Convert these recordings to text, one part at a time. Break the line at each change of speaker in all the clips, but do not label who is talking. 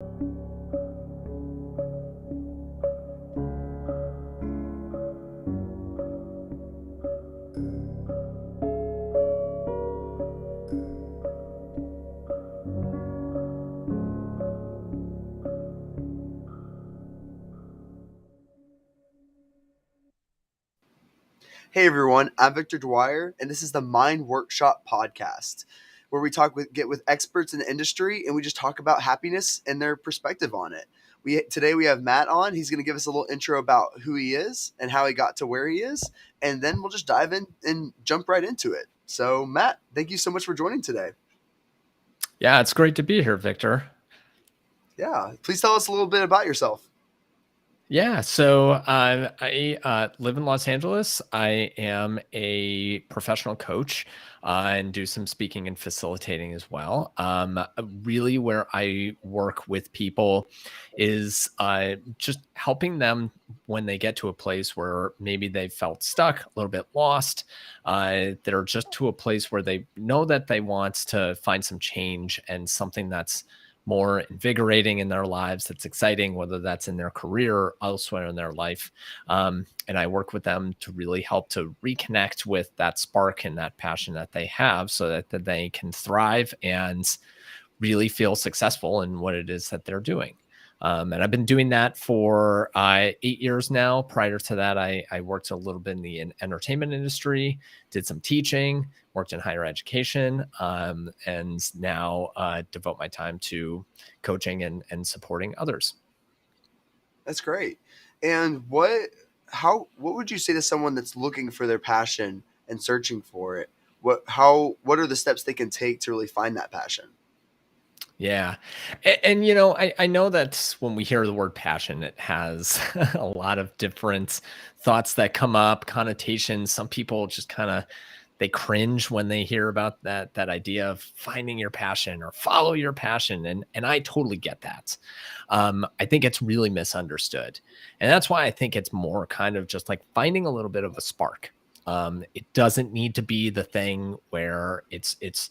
Hey everyone, I'm Victor Dwyer, and this is the Mind Workshop podcast, where we get with experts in the industry, and we just talk about happiness and their perspective on it. Today we have Matt on. He's going to give us a little intro about who he is and how he got to where he is, and then we'll just dive in and jump right into it. So, Matt, thank you so much for joining today.
Yeah, it's great to be here, Victor.
Yeah, please tell us a little bit about yourself.
Yeah, so I live in Los Angeles. I am a professional coach and do some speaking and facilitating as well. Really, where I work with people is just helping them when they get to a place where maybe they felt stuck, a little bit lost. They're just to a place where they know that they want to find some change and something that's more invigorating in their lives, that's exciting, whether that's in their career or elsewhere in their life. And I work with them to really help to reconnect with that spark and that passion that they have so that they can thrive and really feel successful in what it is that they're doing. And I've been doing that for 8 years now. Prior to that, I worked a little bit in the entertainment industry, did some teaching, worked in higher education, and now devote my time to coaching and supporting others.
That's great. And what would you say to someone that's looking for their passion and searching for it? What are the steps they can take to really find that passion?
Yeah. And I know that when we hear the word passion, it has a lot of different thoughts that come up, connotations. Some people just kind of they cringe when they hear about that idea of finding your passion or follow your passion. And I totally get that. I think it's really misunderstood. And that's why I think it's more kind of just like finding a little bit of a spark. It doesn't need to be the thing where it's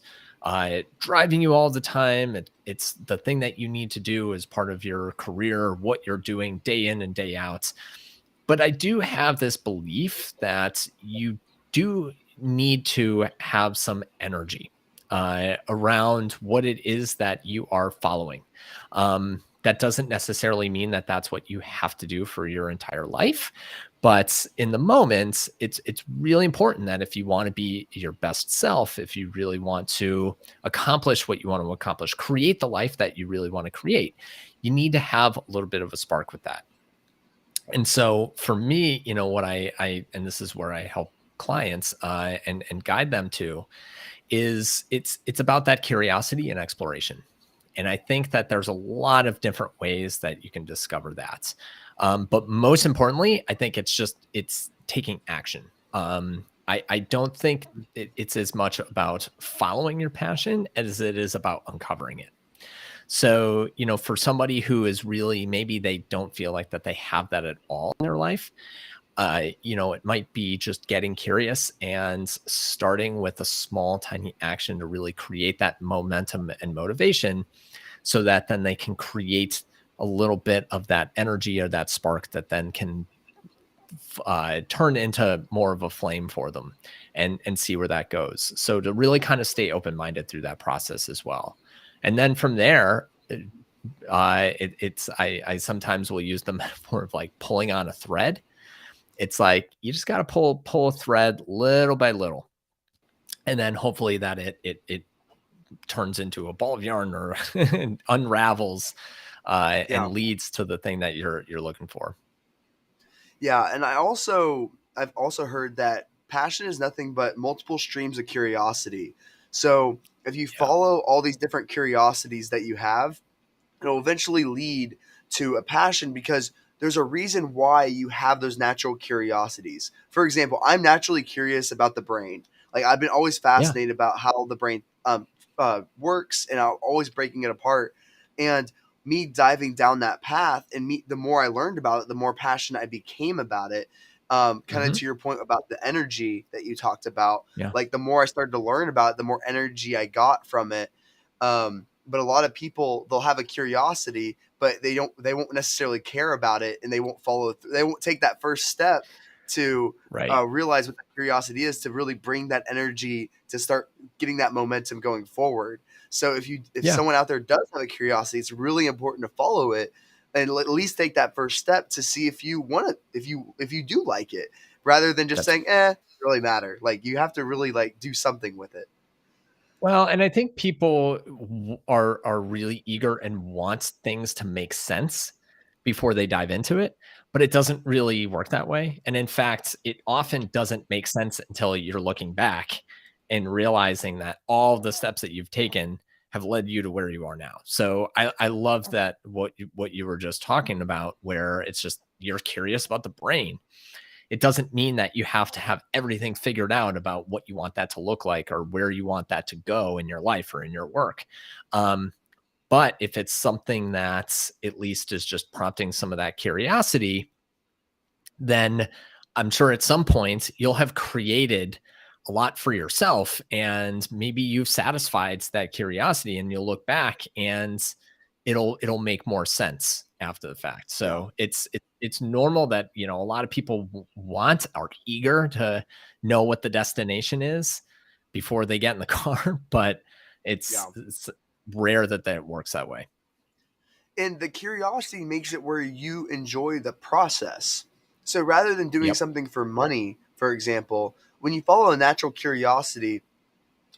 driving you all the time. It's the thing that you need to do as part of your career, what you're doing day in and day out. But I do have this belief that you do need to have some energy around what it is that you are following. That doesn't necessarily mean that that's what you have to do for your entire life. But in the moment, it's really important that if you want to be your best self, if you really want to accomplish what you want to accomplish, create the life that you really want to create, you need to have a little bit of a spark with that. And so for me, what I and this is where I help clients and guide them to is it's about that curiosity and exploration. And I think that there's a lot of different ways that you can discover that. But most importantly, I think it's taking action. I don't think it's as much about following your passion as it is about uncovering it. So, for somebody who is really, maybe they don't feel like that they have that at all in their life, it might be just getting curious and starting with a small, tiny action to really create that momentum and motivation so that then they can create a little bit of that energy or that spark that then can turn into more of a flame for them and see where that goes. So to really kind of stay open-minded through that process as well. And then from there, I sometimes will use the metaphor of like pulling on a thread. It's like you just got to pull a thread little by little, and then hopefully that it turns into a ball of yarn or unravels and leads to the thing that you're looking for.
Yeah, and I've also heard that passion is nothing but multiple streams of curiosity. So if you follow all these different curiosities that you have, it'll eventually lead to a passion because there's a reason why you have those natural curiosities. For example, I'm naturally curious about the brain. Like I've been always fascinated about how the brain works, and I'm always breaking it apart. And me diving down that path, and the more I learned about it, the more passionate I became about it. Kind of to your point about the energy that you talked about,
Yeah.
like the more I started to learn about it, the more energy I got from it. but a lot of people, they'll have a curiosity, but they won't necessarily care about it, and they won't follow through. They won't take that first step to
Right.
realize what that curiosity is, to really bring that energy to start getting that momentum going forward. So if
Yeah,
someone out there does have a curiosity, it's really important to follow it and at least take that first step to see if you want to, if you do like it, rather than just
that's
saying, "Eh, it doesn't really matter." Like you have to really like do something with it.
well, and I think people are really eager and want things to make sense before they dive into it, but it doesn't really work that way. And in fact, it often doesn't make sense until you're looking back and realizing that all the steps that you've taken have led you to where you are now. So I love that what you were just talking about, where it's just you're curious about the brain. It doesn't mean that you have to have everything figured out about what you want that to look like or where you want that to go in your life or in your work. Um, but if it's something that at least is just prompting some of that curiosity, then I'm sure at some point you'll have created a lot for yourself, and maybe you've satisfied that curiosity and you'll look back and it'll make more sense after the fact.
Yeah.
So it's normal that, a lot of people want, are eager to know what the destination is before they get in the car, but
Yeah.
it's rare that works that way.
And the curiosity makes it where you enjoy the process. So rather than doing
Yep.
something for money, for example, when you follow a natural curiosity,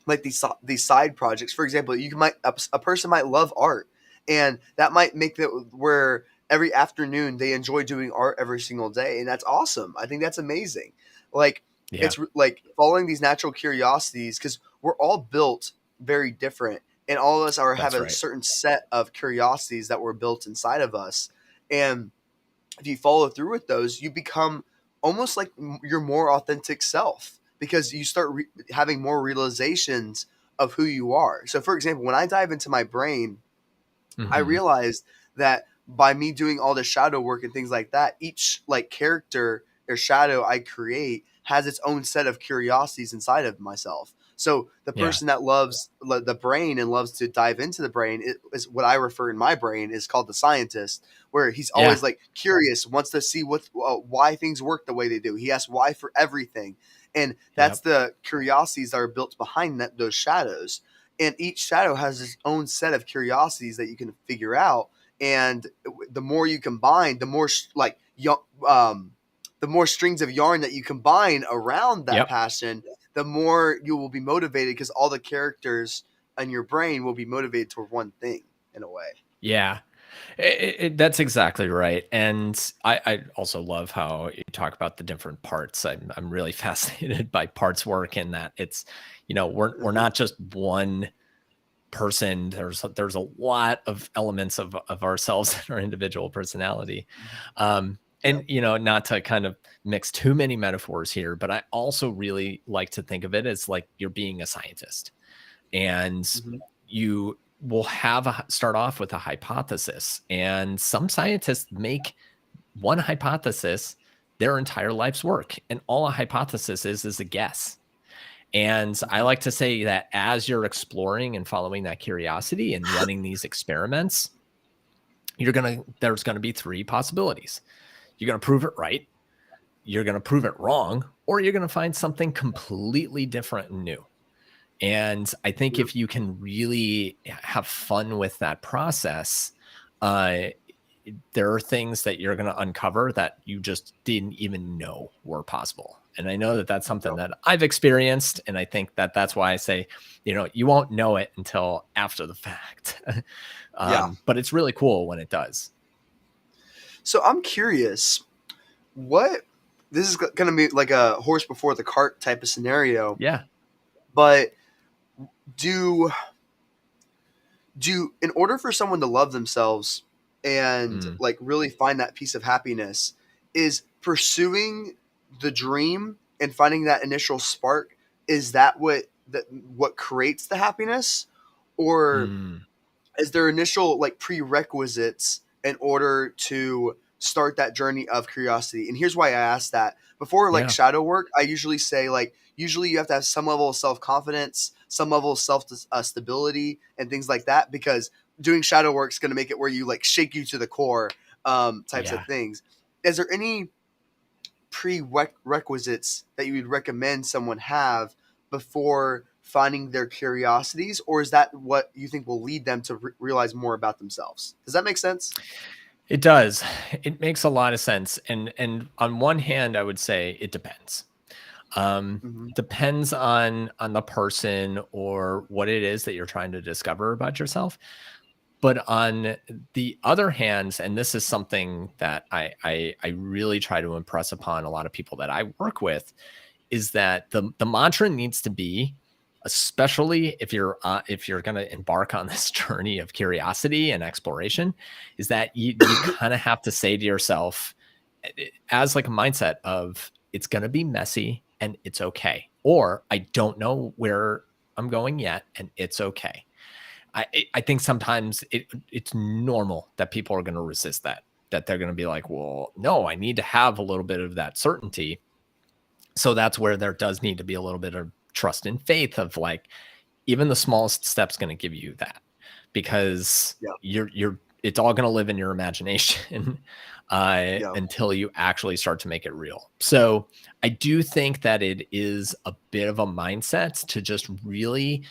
like these side projects, for example, you might a person might love art, and that might make it where every afternoon they enjoy doing art every single day, and that's awesome. I think that's amazing. Like
Yeah,
like following these natural curiosities, because we're all built very different, and all of us are have
that's
a
right.
certain set of curiosities that were built inside of us, and if you follow through with those, you become almost like your more authentic self, because you start having more realizations of who you are. So, for example, when I dive into my brain, I
Hmm.
realized that by me doing all the shadow work and things like that, each like character or shadow I create has its own set of curiosities inside of myself. So the
Yeah.
person that loves the brain and loves to dive into the brain is what I refer in my brain is called the scientist, where he's
Yeah.
always like curious, wants to see what why things work the way they do. He asks why for everything, and that's
Yep.
the curiosities that are built behind those shadows, and each shadow has its own set of curiosities that you can figure out, and the more you combine, the more the more strings of yarn that you combine around that
Yep.
passion, the more you will be motivated, because all the characters in your brain will be motivated toward one thing in a way.
Yeah. That's exactly right. And I also love how you talk about the different parts. I'm really fascinated by parts work, and that it's, we're
Hmm.
not just one person. There's a lot of elements of ourselves and our individual personality.
Yeah.
And not to kind of mix too many metaphors here, but I also really like to think of it as like you're being a scientist, and
Hmm.
you will have start off with a hypothesis, and some scientists make one hypothesis their entire life's work, and all a hypothesis is a guess. And I
Hmm.
like to say that as you're exploring and following that curiosity and running these experiments, there's gonna be three possibilities. You're gonna prove it right, you're gonna prove it wrong, or you're gonna find something completely different and new. And I think
Yep.
if you can really have fun with that process, uh, there are things that you're going to uncover that you just didn't even know were possible. And I know that that's something
Yep.
that I've experienced. And I think that that's why I say, you won't know it until after the fact.
Yeah.
But it's really cool when it does.
So I'm curious, what this is going to be like a horse before the cart type of scenario,
Yeah.
but do in order for someone to love themselves and
Mm,
like really find that piece of happiness, is pursuing the dream and finding that initial spark, is that what creates the happiness, or
mm,
is there initial like prerequisites in order to start that journey of curiosity? And here's why I asked that. Before like
yeah.
shadow work, I usually say like usually you have to have some level of self-confidence, some level of self stability and things like that, because doing shadow work is going to make it where you like shake you to the core, types of
Yeah.
things. Is there any prerequisites that you would recommend someone have before finding their curiosities, or is that what you think will lead them to realize more about themselves? Does that make sense?
It does. It makes a lot of sense. And on one hand, I would say it depends.
Mm-hmm.
Depends on the person or what it is that you're trying to discover about yourself. But on the other hand, and this is something that I really try to impress upon a lot of people that I work with, is that the mantra needs to be, especially if you're going to embark on this journey of curiosity and exploration, is that you kind of have to say to yourself, as like a mindset of, it's going to be messy and it's okay, or I don't know where I'm going yet and it's okay. I think sometimes it's normal that people are going to resist that they're going to be like, well, no, I need to have a little bit of that certainty. So that's where there does need to be a little bit of trust and faith of like, even the smallest step's going to give you that, because
Yeah.
you're it's all going to live in your imagination
Yeah.
until you actually start to make it real. So I do think that it is a bit of a mindset to just really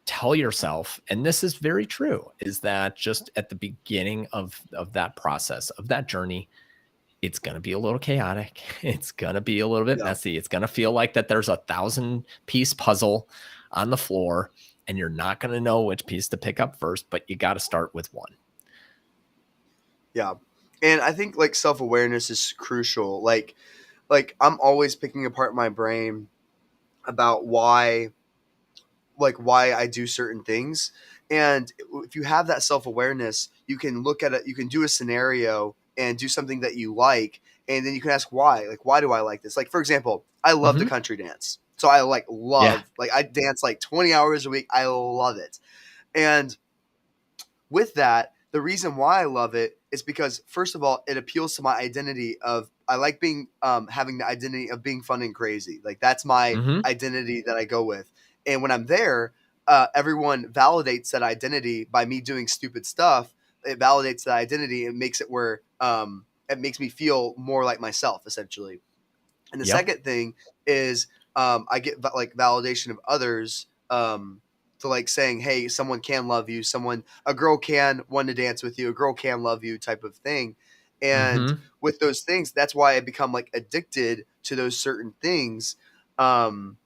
tell yourself, and this is very true, is that just at the beginning of that process, of that journey, it's going to be a little chaotic. It's going to be a little bit
Yeah.
messy. It's going to feel like that there's a 1,000-piece puzzle on the floor and you're not going to know which piece to pick up first, but you got to start with one.
Yeah. And I think like self-awareness is crucial. Like I'm always picking apart my brain about why I do certain things. And if you have that self-awareness, you can look at it, you can do a scenario and do something that you like, and then you can ask why. Like, why do I like this? Like, for example, I love to
Mm-hmm.
country dance. So I
Yeah.
I dance like 20 hours a week. I love it. And with that, the reason why I love it is because, first of all, it appeals to my identity of I like being having the identity of being fun and crazy. Like that's my
Mm-hmm.
identity that I go with. And when I'm there, everyone validates that identity by me doing stupid stuff. It validates that identity and makes it where it makes me feel more like myself, essentially. And the
Yep.
second thing is I get like validation of others, to like saying, hey, someone can love you, a girl can want to dance with you, a girl can love you, type of thing. And
Mm-hmm.
with those things, that's why I become like addicted to those certain things. Um,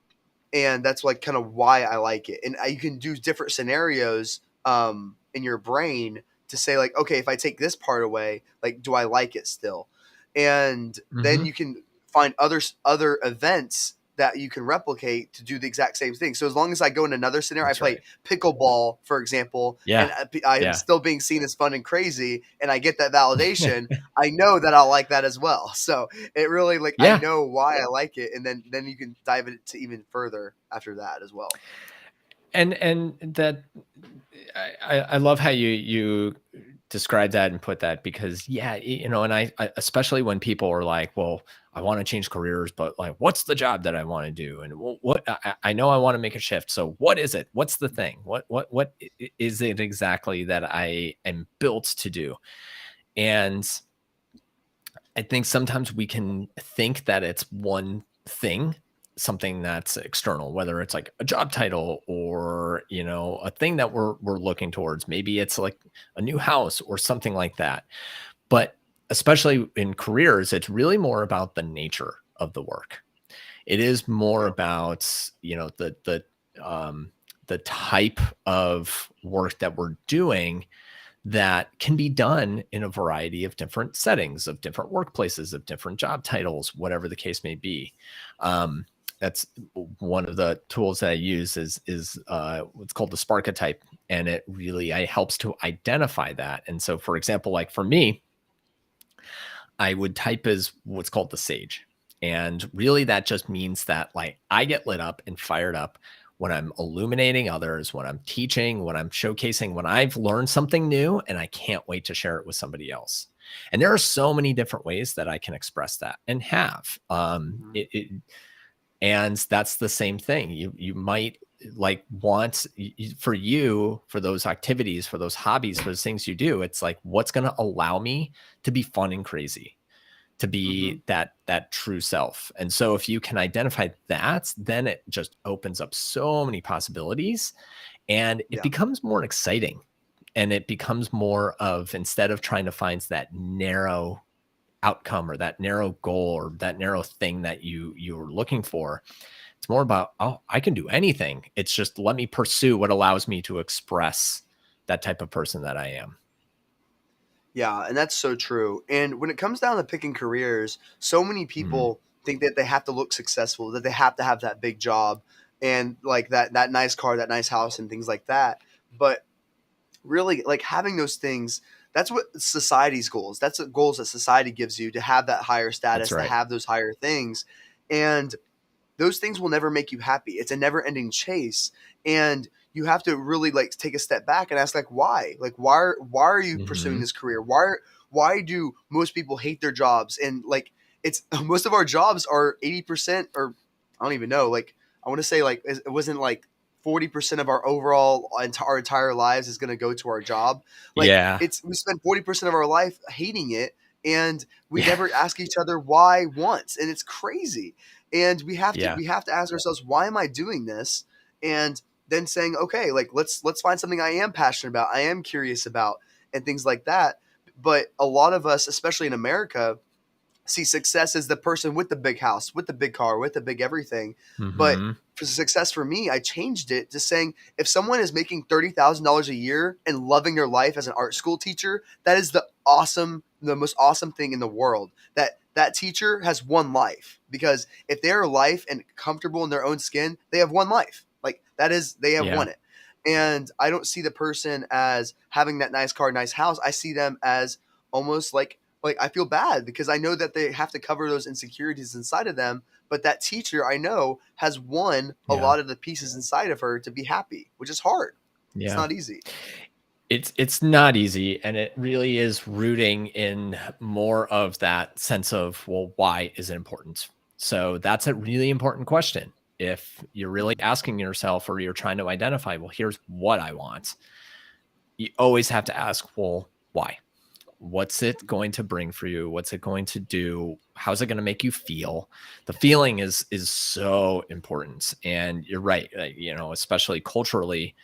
and that's like kind of why I like it. And you can do different scenarios in your brain to say like, okay, if I take this part away, like, do I like it still? And then
Mm-hmm.
you can find other events that you can replicate to do the exact same thing. So as long as I go in another scenario, I
That's
play
right.
pickleball, for example, and
Yeah.
I am
Yeah.
still being seen as fun and crazy, and I get that validation. I know that I'll like that as well. So it really like I
Yeah.
know why I like it, and then you can dive into even further after that as well.
And that I love how you describe that and put that, because yeah, and I especially when people are like, well, I want to change careers, but like, what's the job that I want to do? And what I know I want to make a shift. So what is it? What's the thing? What is it exactly that I am built to do? And I think sometimes we can think that it's one thing, something that's external, whether it's like a job title or, a thing that we're looking towards. Maybe it's like a new house or something like that. But especially in careers, it's really more about the nature of the work. It is more
Yeah,
about, um the type of work that we're doing that can be done in a variety of different settings, of different workplaces, of different job titles, whatever the case may be. Um, that's one of the tools that I use is what's called the Sparketype, and it really helps to identify that. And so, for example, like for me, I would type as what's called the Sage. And really that just means that like I get lit up and fired up when I'm illuminating others, when I'm teaching, when I'm showcasing, when I've learned something new and I can't wait to share it with somebody else. And there are so many different ways that I can express that and have.
mhm,
And that's the same thing. You might like wants for you, for those activities, for those hobbies, for those things you do, it's like, what's going to allow me to be fun and crazy, to
Hmm.
be that true self. And so if you can identify that, then it just opens up so many possibilities, and it
Yeah.
becomes more exciting. And it becomes more of, instead of trying to find that narrow outcome or that narrow goal or that narrow thing that you're looking for, it's more about, oh, I can do anything. It's just, let me pursue what allows me to express that type of person that I am.
Yeah, and that's so true. And when it comes down to picking careers, so many
Mhm.
people think that they have to look successful, that they have to have that big job and like that nice car, that nice house and things like that. But really like having those things, that's what society's goals. That's the goals that society gives you to have that higher
That's
status, to
right.
have those higher things. And those things will never make you happy. It's a never ending chase. And you have to really like take a step back and ask like why? Like why are you pursuing
Mhm.
this career? Why do most people hate their jobs? And like it's most of our jobs are 80% or I don't even know, like I want to say like it wasn't like 40% of our overall our entire lives is going to go to our job. Like
Yeah.
it's we spend 40% of our life hating it and we
Yeah.
never ask each other why once, and it's crazy. And
Yeah.
we have to ask ourselves, why am I doing this? And then saying, okay, like let's find something I am passionate about, I am curious about, and things like that. But a lot of us, especially in America, see success as the person with the big house, with the big car, with the big everything. But
Mhm.
for success for me, I changed it to saying if someone is making $30,000 a year and loving their life as an art school teacher, that is the most awesome thing in the world. That teacher has one life, because if they're alive and comfortable in their own skin, they have one life. Like that is they have
Yeah.
won it. And I don't see the person as having that nice car, nice house. I see them as almost like I feel bad because I know that they have to cover those insecurities inside of them. But that teacher I know has won a
Yeah.
lot of the pieces inside of her to be happy, which is hard. It's
Yeah.
not easy.
It's not easy, and it really is rooting in more of that sense of, well, why is it important? So that's a really important question. If you're really
Mhm.
asking yourself, or you're trying to identify, well, here's what I want, you always have to ask, well, why? What's it going to bring for you? What's it going to do? How's it going to make you feel? The feeling is so important. And you're right, especially culturally,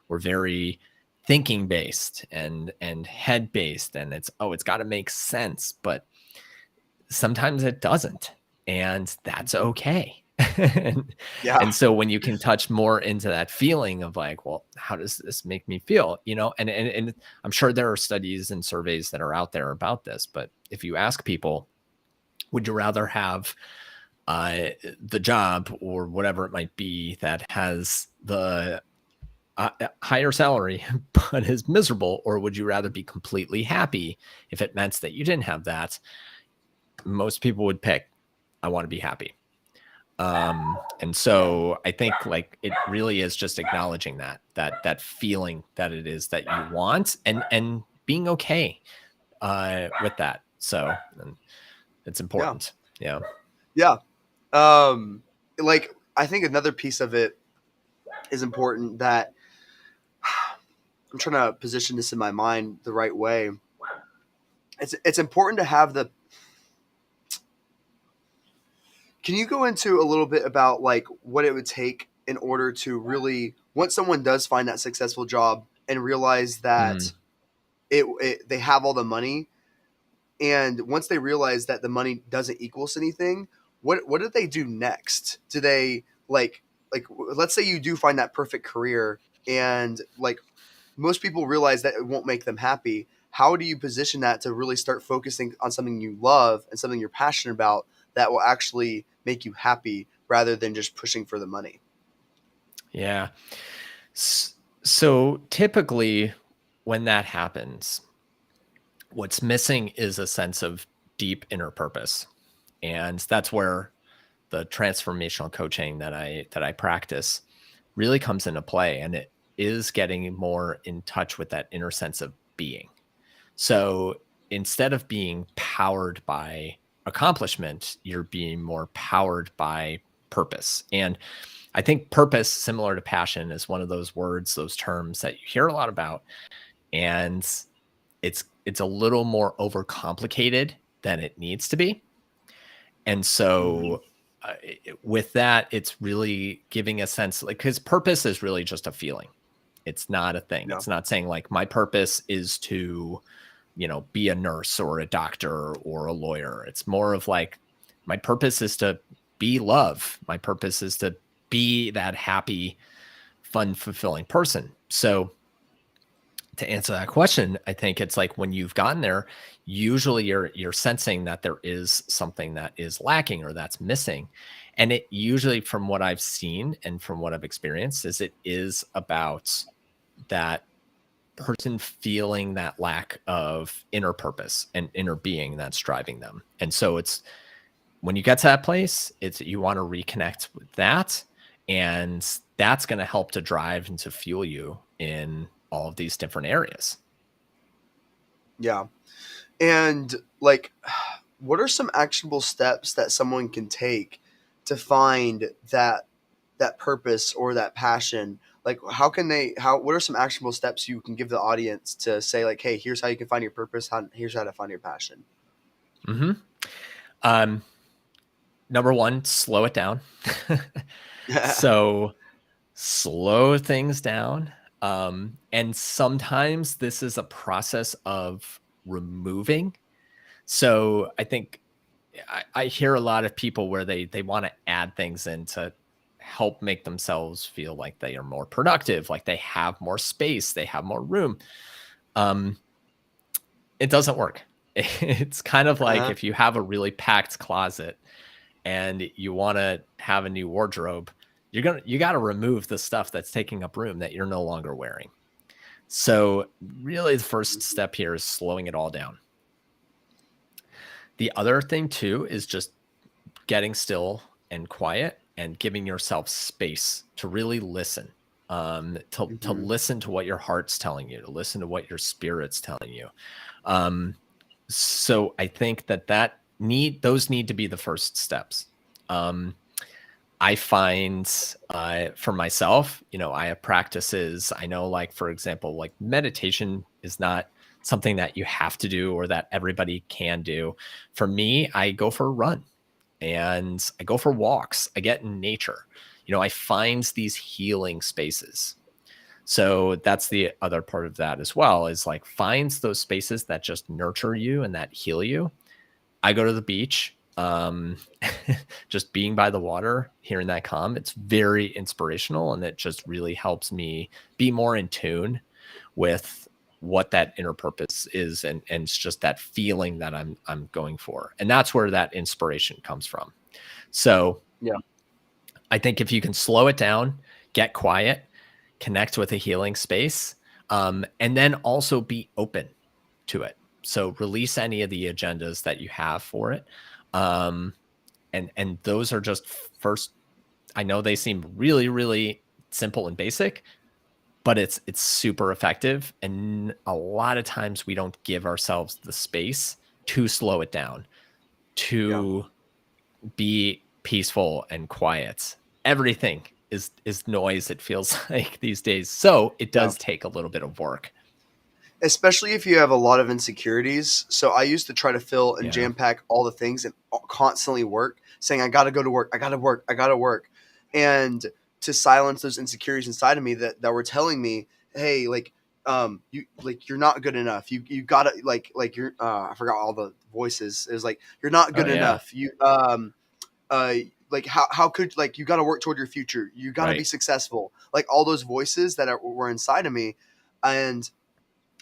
we're very thinking based and head based, and it's got to make sense, but sometimes it doesn't, and that's okay. and,
Yeah.
and so when you can touch more into that feeling of like, well, how does this make me feel, and I'm sure there are studies and surveys that are out there about this, but if you ask people, would you rather have the job or whatever it might be that has the higher salary but is miserable, or would you rather be completely happy if it meant that you didn't have that? Most people would pick, I want to be happy. And so I think like it really is just acknowledging that feeling that it is that you want, and being okay with that. So and it's
Yeah.
important. Yeah.
Yeah. Um like I think another piece of it is important that I'm trying to position this in my mind the right way. It's important to have the Can you go into a little bit about like what it would take in order to really once someone does find that successful job and realize
Mm,
that they have all the money, and once they realize that the money doesn't equals anything, what do they do next? Do they like let's say you do find that perfect career and like most people realize that it won't make them happy. How do you position that to really start focusing on something you love and something you're passionate about that will actually make you happy rather than just pushing for the money?
yeah. S- So typically, when that happens, what's missing is a sense of deep inner purpose. And that's where the transformational coaching that I practice really comes into play, and it is getting more in touch with that inner sense of being. So instead of being powered by accomplishment, you're being more powered by purpose. And I think purpose, similar to passion, is one of those words, those terms that you hear a lot about, and it's a little more overcomplicated than it needs to be. And
Hmm.
so with that, it's really giving a sense, like, because purpose is really just a feeling. It's not a thing.
Yeah.
It's not saying like my purpose is to, be a nurse or a doctor or a lawyer. It's more of like my purpose is to be love. My purpose is to be that happy, fun, fulfilling person. So to answer that question, I think it's like when you've gotten there, usually you're sensing that there is something that is lacking or that's missing. And it usually, from what I've seen and from what I've experienced, is it is about that person feeling that lack of inner purpose and inner being that's driving them. And so it's when you get to that place, it's you want to reconnect with that. And that's going to help to drive and to fuel you in all of these different areas.
Yeah. And like, what are some actionable steps that someone can take to find that purpose or that passion? Like, how can they? How? What are some actionable steps you can give the audience to say, like, hey, here's how you can find your purpose. Here's how to find your passion.
Hmm. Um, Number one, slow it down. So slow things down. And sometimes this is a process of removing. So I think I hear a lot of people where they want to add things in to help make themselves feel like they are more productive, like they have more space, they have more room. Um, it doesn't work. It's kind of like
Uh-huh.
if you have a really packed closet and you want to have a new wardrobe, you got to remove the stuff that's taking up room that you're no longer wearing. So really the first
Mhm.
step here is slowing it all down. The other thing too is just getting still and quiet and giving yourself space to really listen, to
Mhm.
listen to what your heart's telling you, to listen to what your spirit's telling you. Um, so I think those need to be the first steps. Um, I find for myself, I have practices. I know, like, for example, like meditation is not something that you have to do or that everybody can do. For me, I go for a run and I go for walks. I get in nature. I find these healing spaces. So that's the other part of that as well, is like finds those spaces that just nurture you and that heal you. I go to the beach. Just being by the water, hearing that calm, it's very inspirational and it just really helps me be more in tune with what that inner purpose is and it's just that feeling that I'm going for. And that's where that inspiration comes from. So
Yeah.
I think if you can slow it down, get quiet, connect with a healing space, and then also be open to it. So release any of the agendas that you have for it. Um, and those are just first. I know they seem really, really simple and basic, but it's super effective. And a lot of times we don't give ourselves the space to slow it down,
Yeah.
to be peaceful and quiet. Everything is noise, it feels like these days. So it
Yeah.
does take a little bit of work.
Especially if you have a lot of insecurities. So I used to try to fill and
Yeah.
jam pack all the things and constantly work, saying I got to go to work, I got to work, I got to work, and to silence those insecurities inside of me that were telling me, hey, like you like you're not good enough. You gotta like you're I forgot all the voices. It was like you're not
Oh
good
yeah.
enough. You uh like how could like you got to work toward your future. You got to be
Right.
successful. Like all those voices were inside of me, and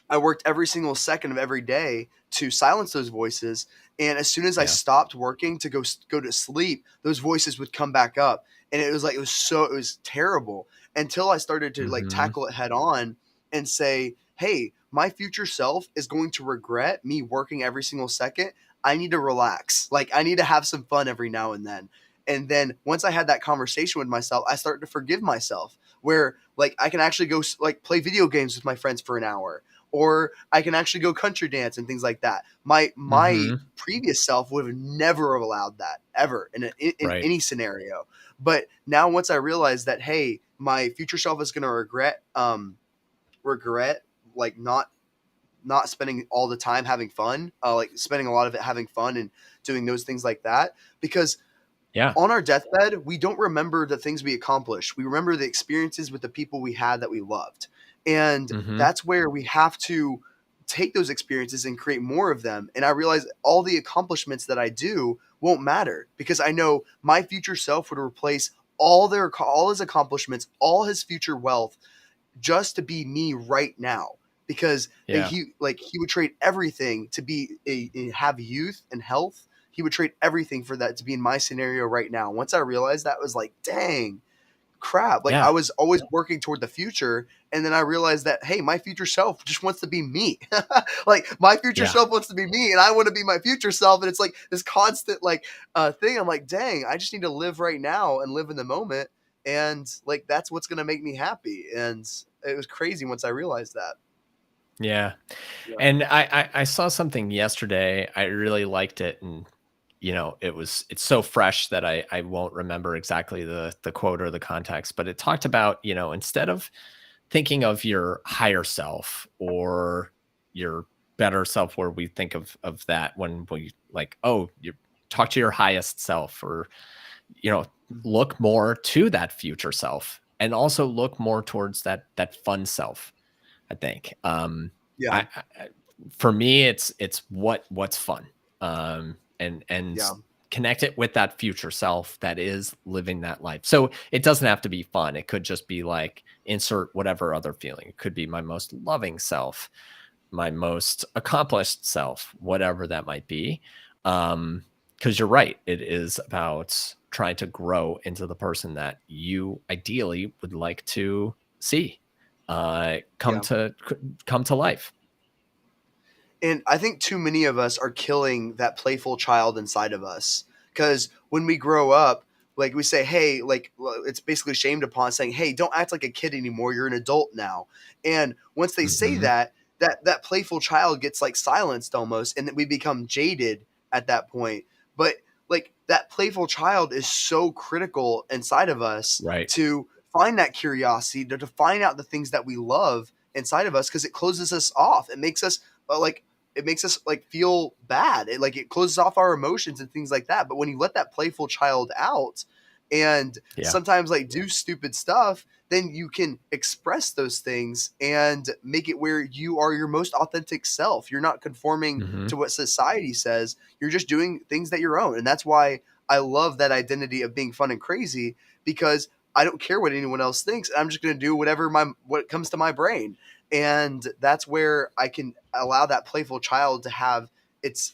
I worked every single second of every day to silence those voices. And as soon as I
Yeah.
stopped working to go to sleep, those voices would come back up, and it was terrible until I started to like
Hmm.
tackle it head on and say, "Hey, my future self is going to regret me working every single second. I need to relax. Like I need to have some fun every now and then." And then once I had that conversation with myself, I started to forgive myself. Where like I can actually go like play video games with my friends for an hour, or I can actually go country dance and things like that. My
Hmm.
previous self would have never allowed that ever in
Right.
any scenario. But now once I realized that, hey, my future self is going to regret like not spending all the time having fun, like spending a lot of it having fun and doing those things like that. Because
Yeah.
on our deathbed, we don't remember the things we accomplished. We remember the experiences with the people we had that we loved. And
Hmm.
that's where we have to take those experiences and create more of them. And I realize all the accomplishments that I do won't matter because I know my future self would replace all his accomplishments, all his future wealth just to be me right now because
Yeah.
he would trade everything to have youth and health. He would trade everything for that to be in my scenario right now. Once I realized that, was like, dang, crap. Like I
Yeah.
was always working toward the future, and then I realized that, hey, my future self just wants to be me. Like my future
Yeah.
self wants to be me, and I want to be my future self. And it's like this constant thing. I'm like, dang, I just need to live right now and live in the moment, and like that's what's gonna make me happy. And it was crazy once I realized that.
Yeah.
Yeah.
And I saw something yesterday. I really liked it, and it's so fresh that I won't remember exactly the quote or the context, but it talked about, instead of thinking of your higher self or your better self, where we think of that when we like, oh, you talk to your highest self, or you know
Mhm.
look more to that future self, and also look more towards that fun self, I think.
Yeah.
I For me, it's what's fun, and
Yeah.
connect it with that future self that is living that life. So it doesn't have to be fun. It could just be like, insert whatever other feeling. It could be my most loving self, my most accomplished self, whatever that might be. Because you're right, it is about trying to grow into the person that you ideally would like to see
Yeah.
come to life.
And I think too many of us are killing that playful child inside of us. Because when we grow up, like we say, hey, it's basically shamed upon saying, hey, don't act like a kid anymore. You're an adult now. And once they say
Hmm.
that, that playful child gets like silenced almost, and that we become jaded at that point. But like that playful child is so critical inside of us
Right.
to find that curiosity, to find out the things that we love inside of us, because it closes us off. It makes us like feel bad. It closes off our emotions and things like that. But when you let that playful child out and
Yeah.
sometimes like do stupid stuff, then you can express those things and make it where you are your most authentic self. You're not conforming
Hmm.
to what society says. You're just doing things that your own. And that's why I love that identity of being fun and crazy, because I don't care what anyone else thinks. I'm just going to do what comes to my brain. And that's where I can allow that playful child to have its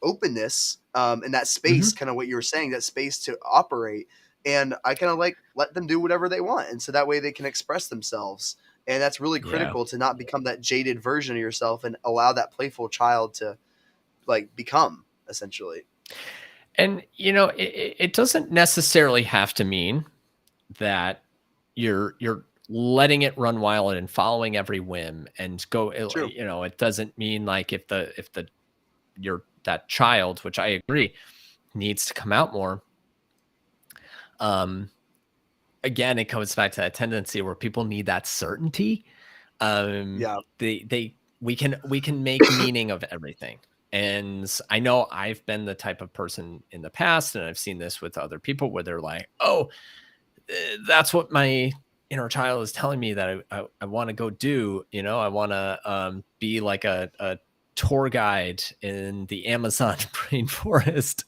openness, and that space,
Hmm.
kind of what you were saying, that space to operate. And I kind of like let them do whatever they want, and so that way they can express themselves. And that's really
Yeah.
critical, to not become that jaded version of yourself and allow that playful child to like become, essentially.
And it doesn't necessarily have to mean that you're letting it run wild and following every whim and go.
True.
It doesn't mean like, if the your that child, which I agree needs to come out more. Um, Again, it comes back to that tendency where people need that certainty.
Yeah.
They we can make meaning of everything. And I know I've been the type of person in the past, and I've seen this with other people, where they're like, "Oh, that's what my inner child is telling me that I want to go do. I want to be like a tour guide in the Amazon rainforest."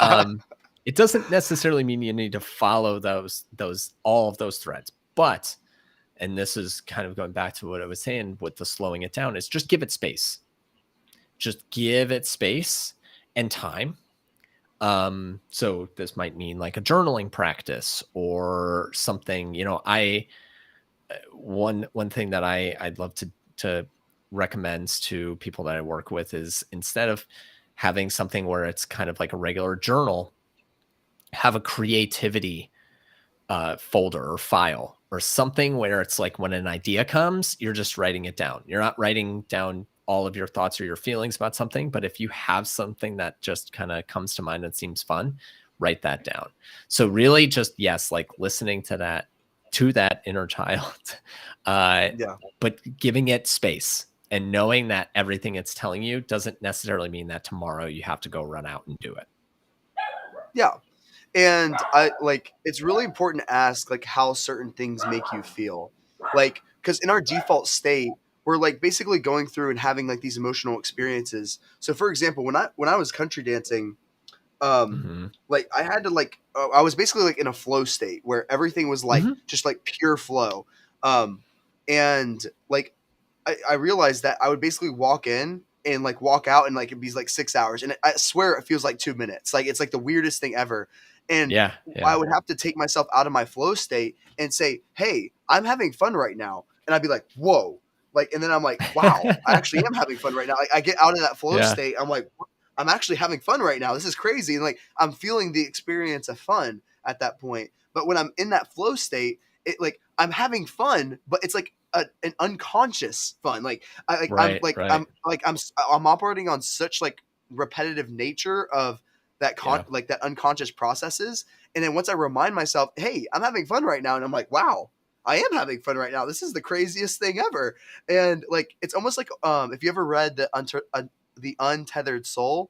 Um, it doesn't necessarily mean you need to follow those all of those threads, but, and this is kind of going back to what I was saying with the slowing it down, is just give it space. Just give it space and time. So this might mean like a journaling practice or something. I one thing that I'd love to recommend to people that I work with is, instead of having something where it's kind of like a regular journal, have a creativity folder or file, or something where it's like, when an idea comes, you're just writing it down. You're not writing down all of your thoughts or your feelings about something, but if you have something that just kind of comes to mind and seems fun, write that down. So really just, yes, like listening to that inner child, uh,
Yeah.
but giving it space and knowing that everything it's telling you doesn't necessarily mean that tomorrow you have to go run out and do it.
Yeah. And I like it's really important to ask like how certain things make you feel. Like cuz in our default state, we're like basically going through and having like these emotional experiences. So for example, when I was country dancing, um
Mhm.
like I had to like I was basically like in a flow state where everything was like
Mhm.
just like pure flow. Um and like I realized that I would basically walk in and like walk out and like it'd be like 6 hours, and I swear it feels like 2 minutes. Like it's like the weirdest thing ever. And
Yeah,
I
yeah.
would have to take myself out of my flow state and say, "Hey, I'm having fun right now," and I'd be like, "Whoa!" Like, and then I'm like, "Wow, I actually am having fun right now." Like, I get out of that flow
Yeah.
state. I'm like, "I'm actually having fun right now. This is crazy." And like, I'm feeling the experience of fun at that point. But when I'm in that flow state, it like I'm having fun, but it's like an unconscious fun. Like
Right, right.
I'm operating on such like repetitive nature of
Yeah.
like that unconscious processes. And then once I remind myself, hey, I'm having fun right now, and I'm like, wow, I am having fun right now. This is the craziest thing ever. And like it's almost like if you ever read the Untethered Soul,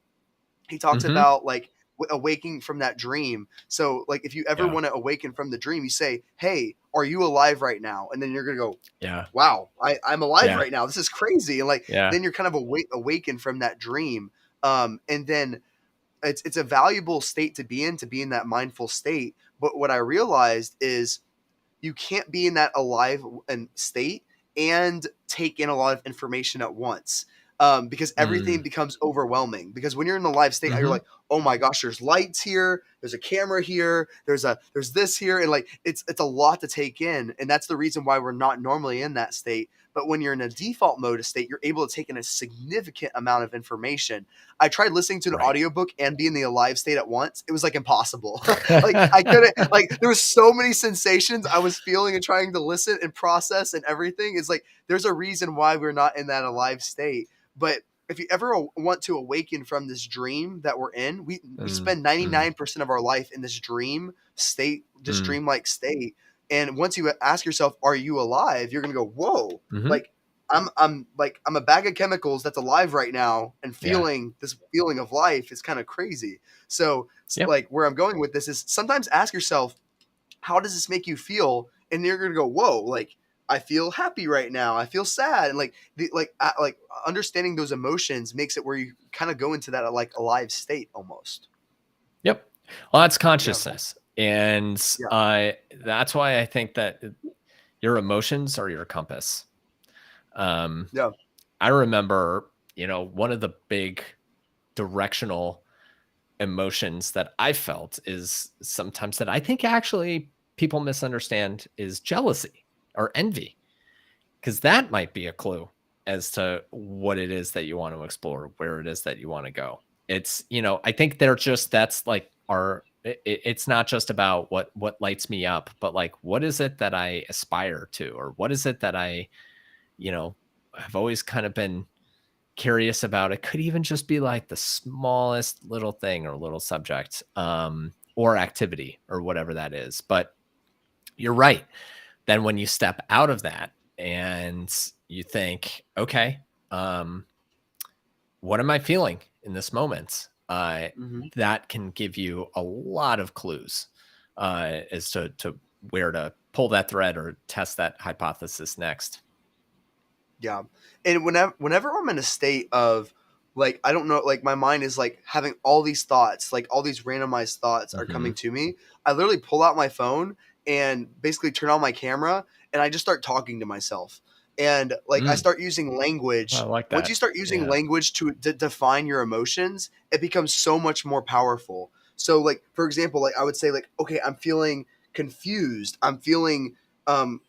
he talks
Mhm.
about like awaking from that dream. So like if you ever
Yeah.
want to awaken from the dream, you say, "Hey, are you alive right now?" And then you're gonna go,
Yeah.
"Wow, I'm alive
Yeah.
right now. This is crazy." And like
Yeah.
then you're kind of awakened from that dream. And then it's a valuable state to be in that mindful state. But what I realized is you can't be in that alive and state and take in a lot of information at once, because everything
Mm.
becomes overwhelming. Because when you're in the live state, you're
Mhm.
like, oh my gosh, there's lights here, there's a camera here, there's this here, and like it's a lot to take in, and that's the reason why we're not normally in that state. But when you're in a default mode of state, you're able to take in a significant amount of information. I tried listening to an
Right.
audiobook and be in the alive state at once. It was like impossible. Like I couldn't, like there was so many sensations I was feeling and trying to listen and process and everything. Is like there's a reason why we're not in that alive state. But if you ever want to awaken from this dream that we're in, we
Mm,
spend
mm,
99% of our life in this dream state, this
mm.
dreamlike state. And once you ask yourself, are you alive? You're gonna go, whoa,
Mhm.
like I'm a bag of chemicals that's alive right now and
Yeah.
feeling this feeling of life is kind of crazy. So
Yep.
like where I'm going with this is sometimes ask yourself, how does this make you feel? And you're gonna go, whoa, like I feel happy right now. I feel sad, and like understanding those emotions makes it where you kind of go into that like alive state almost.
Yep. Well, that's
Yeah,
consciousness, and,
yeah,
that's why I think that your emotions are your compass. Um,
yeah.
I remember, one of the big directional emotions that I felt is sometimes that I think actually people misunderstand is jealousy or envy, because that might be a clue as to what it is that you want to explore, where it is that you want to go. It's, I think they're just, that's like it's not just about what lights me up, but like what is it that I aspire to, or what is it that I, you know, have always kind of been curious about. It could even just be like the smallest little thing or little subject, or activity or whatever that is. But you're right. Then when you step out of that and you think, okay, um, what am I feeling in this moment?
Hmm.
That can give you a lot of clues, as to where to pull that thread or test that hypothesis next.
Yeah. And whenever I'm in a state of like I don't know, like my mind is like having all these thoughts, like all these randomized thoughts are coming
Hmm.
to me. I literally pull out my phone and basically turn on my camera and I just start talking to myself. And like I
Mm,
start using
I
language.
like
Once you
that.
start using
Yeah.
language to define your emotions, it becomes so much more powerful. So like for example, like I would say like okay, I'm feeling confused. I'm feeling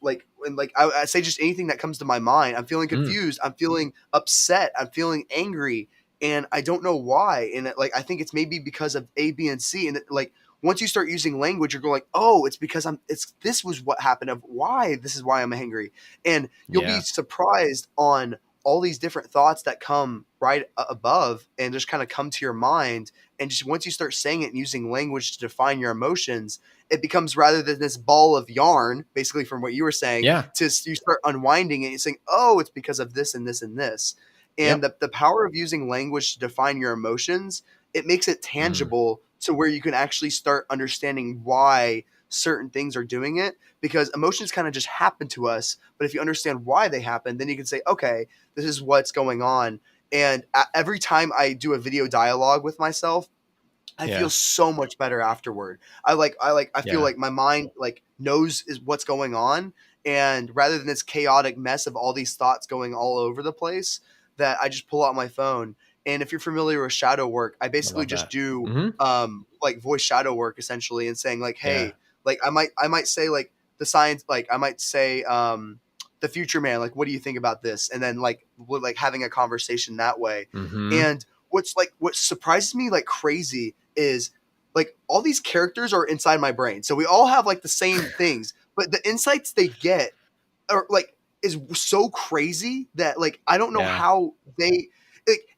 like and like I say just anything that comes to my mind. I'm feeling
Mm,
confused, I'm feeling upset, I'm feeling angry, and I don't know why. And like I think it's maybe because of A, B, and C. And like once you start using language, you're going like, oh, it's because it's this was what happened of why this is why I'm angry. And you'll be
yeah.
surprised on all these different thoughts that come right above and just kind of come to your mind. And just once you start saying it and using language to define your emotions, it becomes, rather than this ball of yarn, basically from what you were saying,
Yeah.
to you start unwinding it and saying, oh, it's because of this and this and this. And
Yep.
the power of using language to define your emotions, it makes it
Mm.
tangible to where you can actually start understanding why certain things are doing it, because emotions kind of just happen to us. But if you understand why they happen, then you can say, okay, this is what's going on. And every time I do a video dialogue with myself, I feel
Yeah.
so much better afterward. I feel
Yeah.
like my mind like knows is what's going on, and rather than this chaotic mess of all these thoughts going all over the place, that I just pull out my phone. And if you're familiar with shadow work, I
I
basically
love
just
that.
do
Hmm.
like voice shadow work essentially, and saying like,
Yeah.
hey, like I might say like the science, like I might say the future man, like what do you think about this, and then like we're like having a conversation that way.
Hmm.
And what surprises me like crazy is like all these characters are inside my brain. So we all have like the same things, but the insights they get are like is so crazy that like I don't know
Yeah.
how they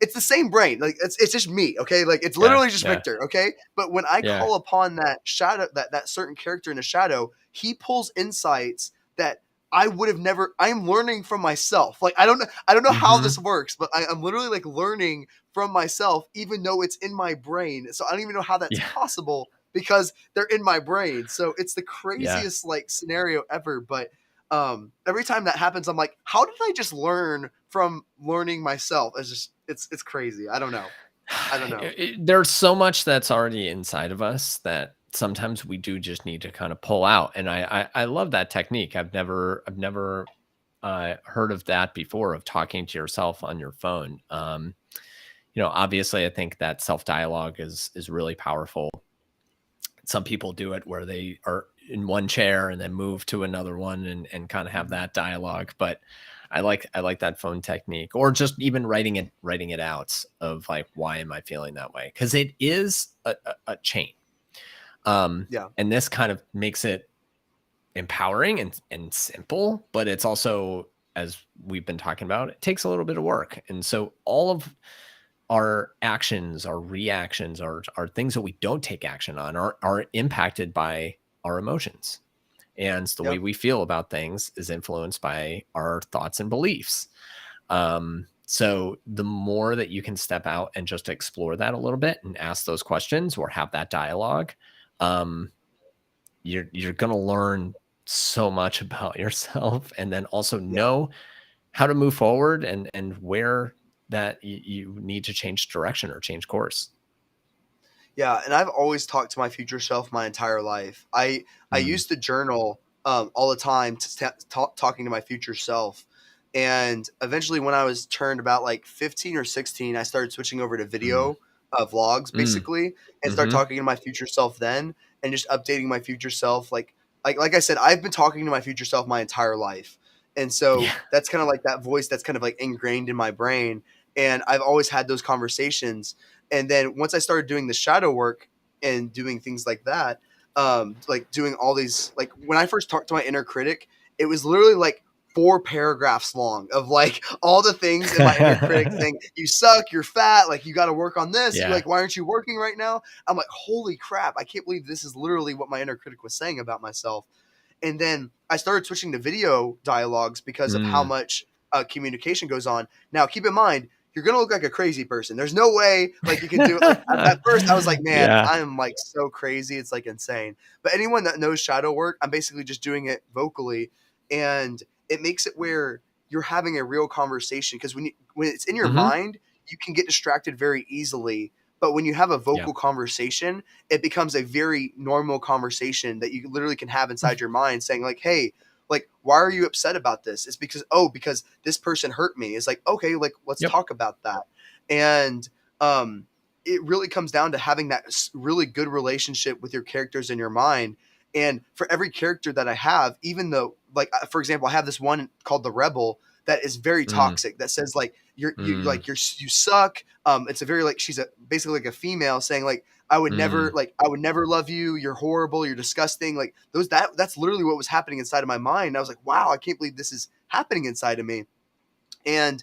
it's the same brain. Like it's just me, okay? Like it's
Yeah.
literally just
Yeah.
Victor, okay? But when I
Yeah.
call upon that shadow, that certain character in a shadow, he pulls insights that I would have never. I am learning from myself. Like I don't know how this
Hmm.
works, but I'm literally like learning from myself, even though it's in my brain. So I don't even know how that's
Yeah.
possible because they're in my brain. So it's the
Yeah.
craziest like scenario ever. But every time that happens, I'm like, how did I just learn from learning myself? It's just it's crazy. I don't know. I don't know.
There's so much that's already inside of us that sometimes we do just need to kind of pull out. And I love that technique. I've never heard of that before, of talking to yourself on your phone. Obviously, I think that self dialogue is really powerful. Some people do it where they are in one chair and then move to another one and kind of have
Mhm.
that dialogue. But I like that phone technique, or just even writing it out of like, why am I feeling that way? Because it is a chain.
Yeah.
And this kind of makes it empowering and simple, but it's also, as we've been talking about, it takes a little bit of work. And so all of our actions, our reactions, our things that we don't take action on are impacted by our emotions. And the way
Yep.
we feel about things is influenced by our thoughts and beliefs. So the more that you can step out and just explore that a little bit and ask those questions or have that dialogue, um, you're gonna learn so much about yourself, and then also
Yeah.
know how to move forward and where that you need to change direction or change course.
Yeah, and I've always talked to my future self my entire life. I
Mm,
used to journal all the time to talking to my future self, and eventually, when I was turned about like 15 or 16, I started switching over to
mm,
video vlogs,
mm,
basically, and start
mhm.
talking to my future self then, and just updating my future self. Like I said, I've been talking to my future self my entire life, and so
Yeah.
that's kind of like that voice that's kind of like ingrained in my brain, and I've always had those conversations. And then once I started doing the shadow work and doing things like that, like doing all these, like when I first talked to my inner critic, it was literally like 4 paragraphs long of like all the things in my inner critic saying, you suck, you're fat, like you got to work on this. You
Yeah.
like, why aren't you working right now? I'm like, holy crap. I can't believe this is literally what my inner critic was saying about myself. And then I started switching to video dialogues because of how
Mm.
much communication goes on. Now, keep in mind, you're gonna look like a crazy person. There's no way like you can do it. Like at first, I was like, man,
Yeah.
I'm like so crazy. It's like insane. But anyone that knows shadow work, I'm basically just doing it vocally, and it makes it where you're having a real conversation. Because when it's in your
Mhm.
mind, you can get distracted very easily. But when you have a
Yeah.
vocal conversation, it becomes a very normal conversation that you literally can have inside your mind, saying like, hey, like why are you upset about this? It's because, oh, because this person hurt me. It's like, okay, like let's
Yep.
talk about that. And um it really comes down to having that really good relationship with your characters in your mind. And for every character that I have, even though like for example, I have this one called the rebel that is very
Mm,
toxic, that says like
mm,
you suck. It's a very like, she's a basically like a female saying like,
mm.
I would never love you. You're horrible. You're disgusting. Like that's literally what was happening inside of my mind. And I was like, wow, I can't believe this is happening inside of me. And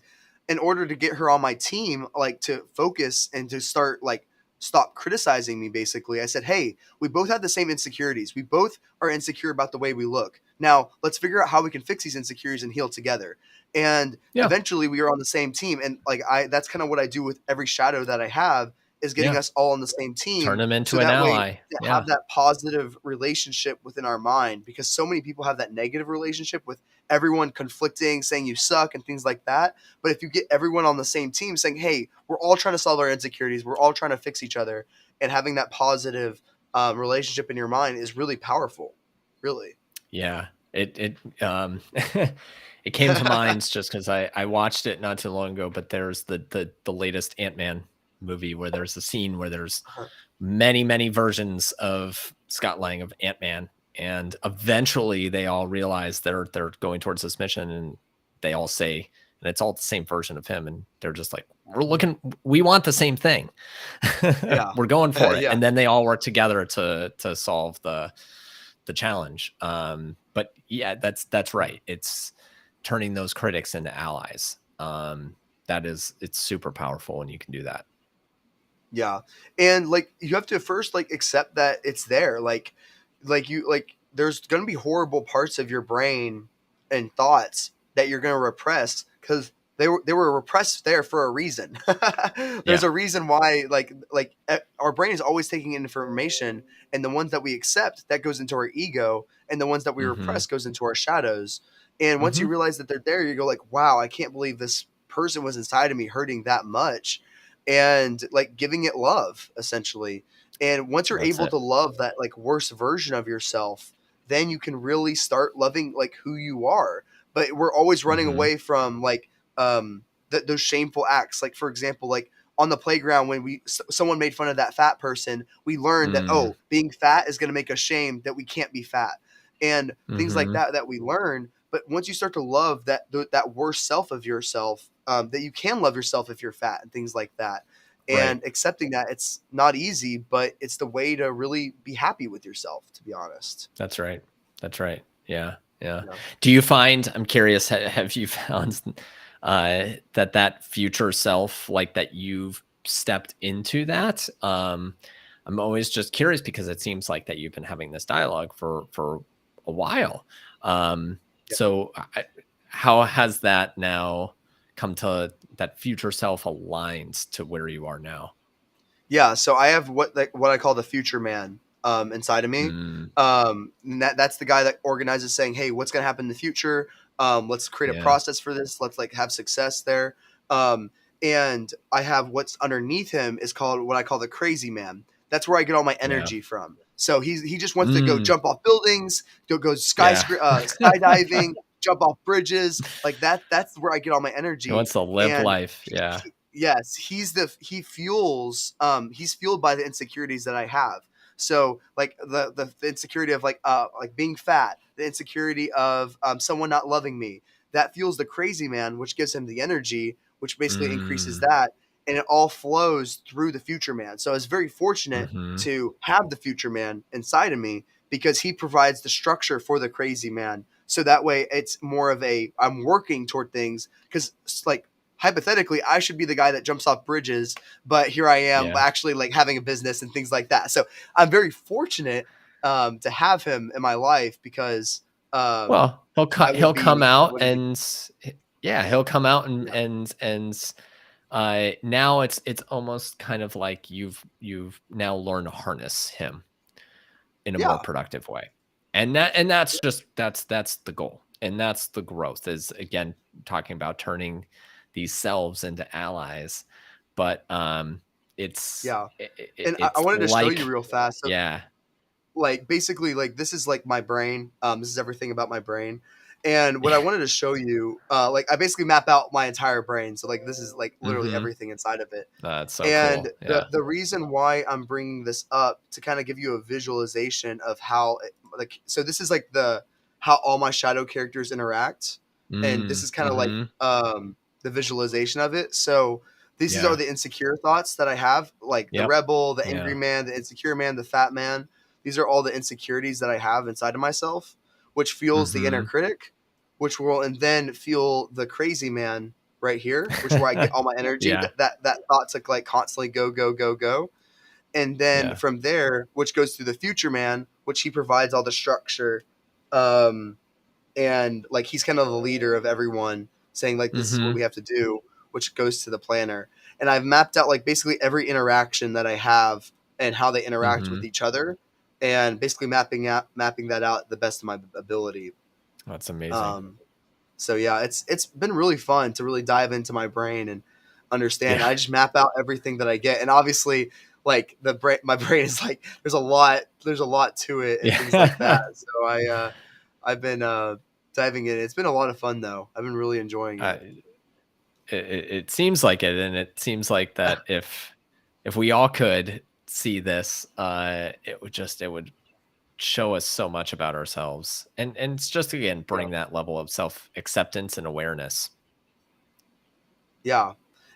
in order to get her on my team, like to focus and to start like stop criticizing me, basically, I said, hey, we both have the same insecurities. We both are insecure about the way we look. Now let's figure out how we can fix these insecurities and heal together. And
Yeah.
eventually we were on the same team. And like that's kind of what I do with every shadow that I have, is getting
Yeah.
us all on the same
Turn
team.
them into
So
an
that way
ally.
to
Yeah.
have that positive relationship within our mind, because so many people have that negative relationship with everyone conflicting, saying you suck and things like that. But if you get everyone on the same team saying, hey, we're all trying to solve our insecurities, we're all trying to fix each other, and having that positive relationship in your mind is really powerful. Really.
Yeah. It it came to mind just because I watched it not too long ago, but there's the latest Ant-Man movie where there's a scene where there's many versions of Scott Lang of Ant-Man, and eventually they all realize they're going towards this mission, and they all say, and it's all the same version of him, and they're just like, we want the same thing.
Yeah.
We're going for it.
Yeah.
And then they all work together to solve the challenge. But yeah, that's right. It's turning those critics into allies. It's super powerful when you can do that.
Yeah. And like you have to first like accept that it's there. Like there's going to be horrible parts of your brain and thoughts that you're going to repress, cuz they were repressed there for a reason. There's
Yeah.
a reason why our brain is always taking in information, and the ones that we accept that goes into our ego, and the ones that we
Mm-hmm.
repress goes into our shadows. And once you
Mm-hmm.
realize that they're there, you go like, "Wow, I can't believe this person was inside of me hurting that much." And like giving it love, essentially. And once you're
That's
able
it.
to love that like worst version of yourself, then you can really start loving like who you are. But we're always running
Mm-hmm.
away from like those shameful acts. Like for example, like on the playground when someone made fun of that fat person, we learned that,
Mm.
oh, being fat is going to make us shame that we can't be fat, and things like
Mm-hmm.
that we learn. But once you start to love that worst self of yourself, that you can love yourself if you're fat and things like that,
Right.
and accepting that it's not easy, but it's the way to really be happy with yourself, to be honest.
That's right. That's right. Yeah. Yeah.
Yeah.
Do you find, I'm curious, have you found that future self, like that you've stepped into that? I'm always just curious because it seems like that you've been having this dialogue for a while. Um,
Yeah.
so how has that now come to that future self aligned to where you are now?
Yeah, so I have what I call the future man inside of me.
Mm,
And that's the guy that organizes, saying, "Hey, what's going to happen in the future? Let's create a
yeah.
process for this. Let's like have success there." Um, and I have what's underneath him is called what I call the crazy man. That's where I get all my
Yeah.
energy from. So he just wants to go
Mm,
jump off buildings, go
yeah.
skydiving, jump off bridges, like that. That's where I get all my
He
energy.
wants to live
And
life. Yeah.
yes, he's fueled by the insecurities that I have. So like the insecurity of like being fat, the insecurity of someone not loving me, that fuels the crazy man, which gives him the energy, which basically increases
Mm,
that, and it all flows through the future man. So I was very fortunate
mhm.
to have the future man inside of me, because he provides the structure for the crazy man. So that way it's more of a, I'm working toward things, because like hypothetically I should be the guy that jumps off bridges, but here I am
Yeah.
actually like having a business and things like that. So I'm very fortunate to have him in my life, because um,
Well,
I
he'll come
I
out
wouldn't be.
and yeah, he'll come out
Yeah.
and now it's almost kind of like you've now learned to harness him in a more
Yeah.
productive way. And that's just that's the goal. And that's the growth is again talking about turning these selves into allies. But it's
Yeah. And I
it's
wanted to show you
like
real fast. So
yeah.
like basically like this is like my brain, this is everything about my brain. And what I wanted to show you, like I basically map out my entire brain, so like this is like literally
Mhm.
everything inside of it.
That's so
And
cool. Yeah.
the reason why I'm bringing this up, to kind of give you a visualization of how like, so this is like the how all my shadow characters interact, and this
Mm,
is kind of like
mhm.
the visualization of it. So these are
Yeah.
the insecure thoughts that I have, like the
Yep.
rebel, the angry
Yeah.
man, the insecure man, the fat man. These are all the insecurities that I have inside of myself, which fuels the inner
Mhm.
critic, which will and then fuel the crazy man, right here, which is where I get all my energy.
Yeah.
That thought to like constantly go, go, go, go. And then
Yeah.
from there, which goes through the future man, which he provides all the structure. Um, and like he's kind of the leader of everyone, saying like this is what
Mhm.
we have to do, which goes to the planner. And I've mapped out like basically every interaction that I have and how they interact with
Mhm.
each other, and basically mapping that out the best of my ability.
That's amazing.
Um, so yeah, it's been really fun to really dive into my brain and understand.
Yeah.
I just map out everything that I get, and obviously, like my brain is like there's a lot to it and things like that.
Yeah.
So I've been diving in. It's been a lot of fun though. I've been really enjoying
Uh,
it.
it seems like it, and it seems like that if we all could see this, it would show us so much about ourselves, and it's just again
Yeah.
bring that level of self acceptance and awareness.
Yeah.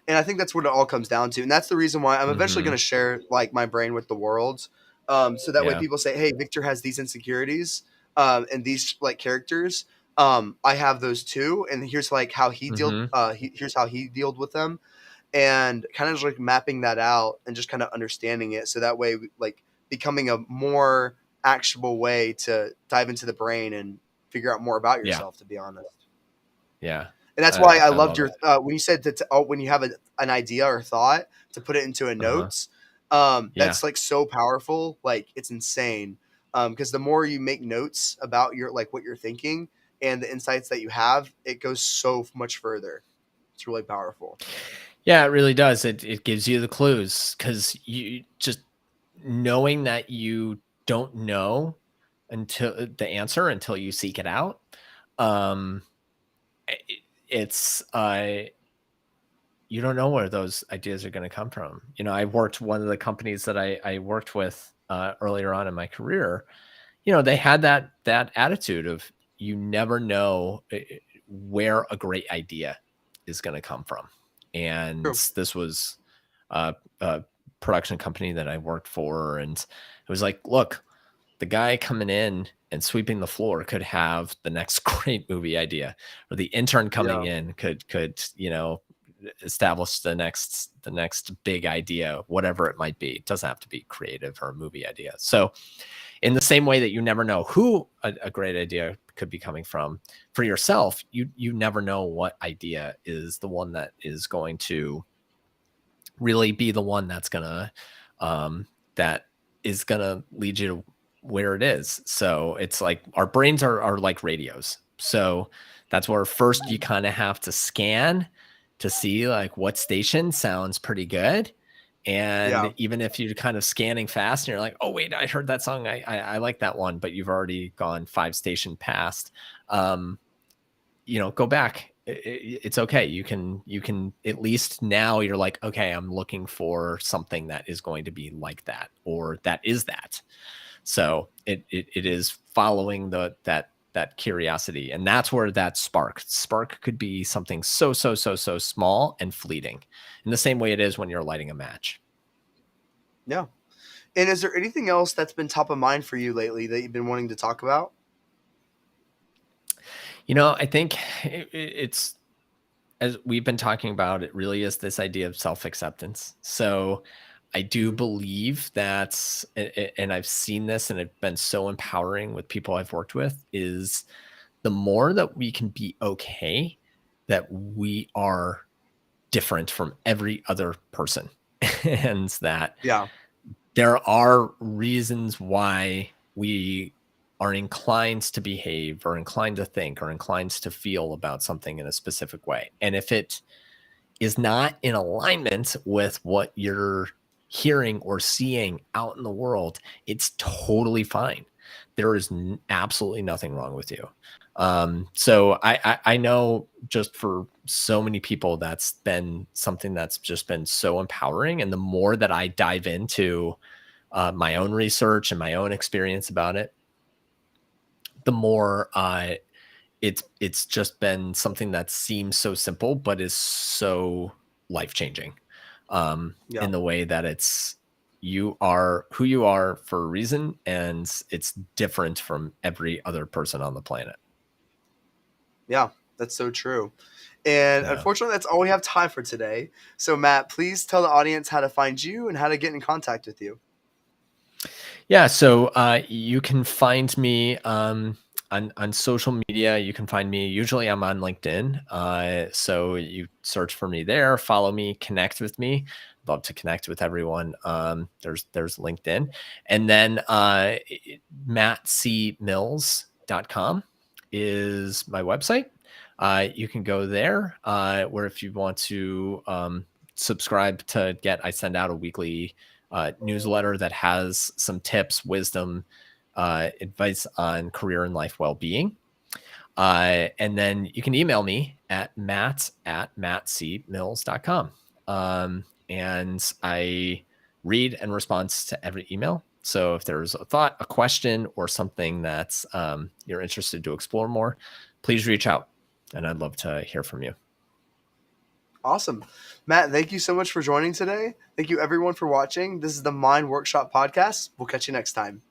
And I think that's what it all comes down to. And that's the reason why I'm eventually going
Hmm.
to share like my brain with the world. So that way
Yeah.
people say, hey, Victor has these insecurities and these like characters. I have those too. And here's like how
Hmm.
here's how he dealt with them. And kind of just like mapping that out and just kind of understanding it. So that way, like becoming a more actionable way to dive into the brain and figure out more about
Yeah.
yourself, to be honest.
Yeah.
And that's why I
I
loved
love
your
it.
when you said that when you have an idea or thought to put it into a
Uh-huh.
notes.
Yeah.
That's like so powerful, like it's insane. Because the more you make notes about your like what you're thinking and the insights that you have, it goes so much further. It's really powerful.
Yeah, it really does. It gives you the clues because you just knowing that you don't know until the answer until you seek it out. Um, it's you don't know where those ideas are going to come from. You know, I worked one of the companies that I worked with earlier on in my career. You know, they had that attitude of you never know where a great idea is going to come from. And
True.
this was a production company that I worked for, and it was like, look, the guy coming in and sweeping the floor could have the next great movie idea, or the intern coming
Yeah.
in could establish the next big idea, whatever it might be. It doesn't have to be creative or a movie idea. So in the same way that you never know who a great idea could be coming from for yourself, you never know what idea is the one that is going to really be the one that's gonna that is gonna lead you to where it is. So it's like our brains are like radios. So that's where first you kind of have to scan to see like what station sounds pretty good.
Yeah.
And even if you're kind of scanning fast and you're like, oh wait, I heard that song, I like that one, but you've already gone 5 station past. Um, go back. It's okay. You can at least now you're like, okay, I'm looking for something that is going to be like that, or that is that. So it is following that curiosity, and that's where that spark could be something so small and fleeting, in the same way it is when you're lighting a match.
Yeah. And is there anything else that's been top of mind for you lately that you've been wanting to talk about?
I think it's as we've been talking about, it really is this idea of self acceptance. So I do
Mhm.
believe that, and I've seen this and it's been so empowering with people I've worked with, is the more that we can be okay that we are different from every other person, and that
Yeah.
there are reasons why we are inclined to behave or inclined to think or inclined to feel about something in a specific way. And if it is not in alignment with what you're hearing or seeing out in the world, it's totally fine. There is absolutely nothing wrong with you. So I know just for so many people, that's been something that's just been so empowering. And the more that I dive into my own research and my own experience about it, the more it's just been something that seems so simple, but is so life changing.
Yeah.
In the way that you are who you are for a reason, and it's different from every other person on the planet.
Yeah. That's so true. And
Yeah.
unfortunately, that's all we have time for today. So, Matt, please tell the audience how to find you and how to get in contact with you.
Yeah, so you can find me on social media. You can find me. Usually, I'm on LinkedIn. So you search for me there, follow me, connect with me. Love to connect with everyone. There's LinkedIn, and then mattcmills.com is my website. You can go there, where if you want to subscribe to get, I send out a weekly newsletter that has some tips, wisdom, advice on career and life well-being. And then you can email me at matt@mattcmills.com. And I read and respond to every email. So if there's a thought, a question, or something that's you're interested to explore more, please reach out. And I'd love to hear from you.
Awesome. Matt, thank you so much for joining today. Thank you, everyone, for watching. This is the Mind Workshop podcast. We'll catch you next time.